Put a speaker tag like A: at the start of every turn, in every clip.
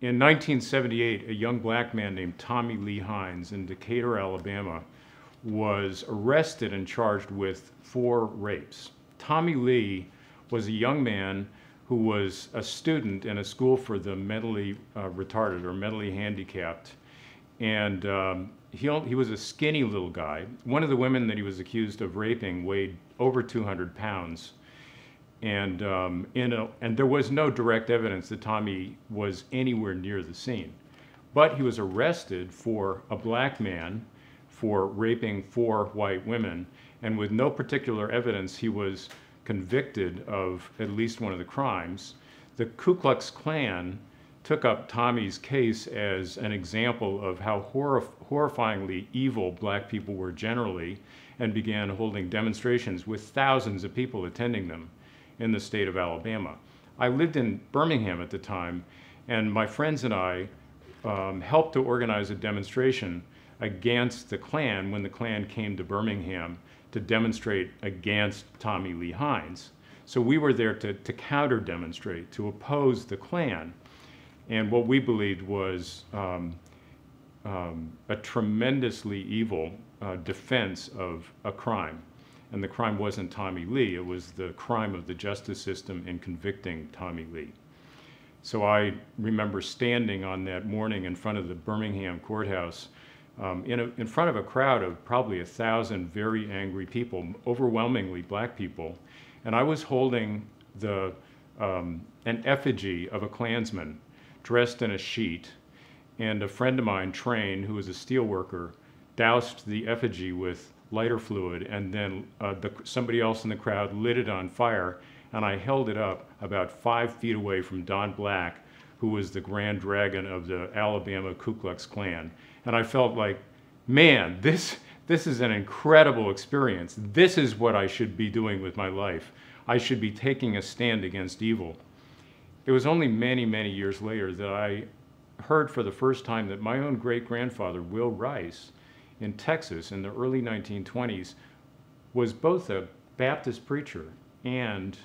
A: In 1978, a young black man named Tommy Lee Hines in Decatur, Alabama, was arrested and charged with 4 rapes. Tommy Lee was a young man who was a student in a school for the mentally retarded or mentally handicapped. And he was a skinny little guy. One of the women that he was accused of raping weighed over 200 pounds. And there was no direct evidence that Tommy was anywhere near the scene. But he was arrested for a black man for raping 4 white women, and with no particular evidence, he was convicted of at least one of the crimes. The Ku Klux Klan took up Tommy's case as an example of how horrifyingly evil black people were generally, and began holding demonstrations with thousands of people attending them in the state of Alabama. I lived in Birmingham at the time, and my friends and I helped to organize a demonstration against the Klan when the Klan came to Birmingham to demonstrate against Tommy Lee Hines. So we were there to counter demonstrate, to oppose the Klan. And what we believed was a tremendously evil defense of a crime. And the crime wasn't Tommy Lee, it was the crime of the justice system in convicting Tommy Lee. So I remember standing on that morning in front of the Birmingham courthouse in front of a crowd of probably 1,000 very angry people, overwhelmingly black people. And I was holding an effigy of a Klansman dressed in a sheet. And a friend of mine, Train, who was a steel worker, doused the effigy with lighter fluid, and then somebody else in the crowd lit it on fire, and I held it up about 5 feet away from Don Black, who was the Grand Dragon of the Alabama Ku Klux Klan. And I felt like, man, this is an incredible experience. This is what I should be doing with my life. I should be taking a stand against evil. It was only many, many years later that I heard for the first time that my own great-grandfather, Will Rice, in Texas in the early 1920s, was both a Baptist preacher and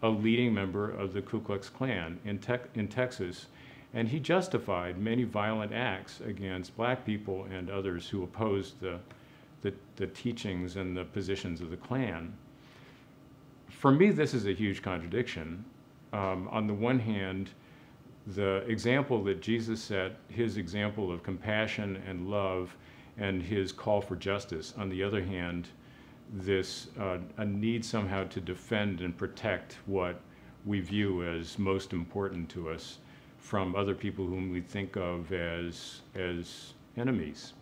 A: a leading member of the Ku Klux Klan in Texas. And he justified many violent acts against black people and others who opposed the teachings and the positions of the Klan. For me, this is a huge contradiction. On the one hand, the example that Jesus set, his example of compassion and love, and his call for justice. On the other hand, a need somehow to defend and protect what we view as most important to us from other people whom we think of as enemies.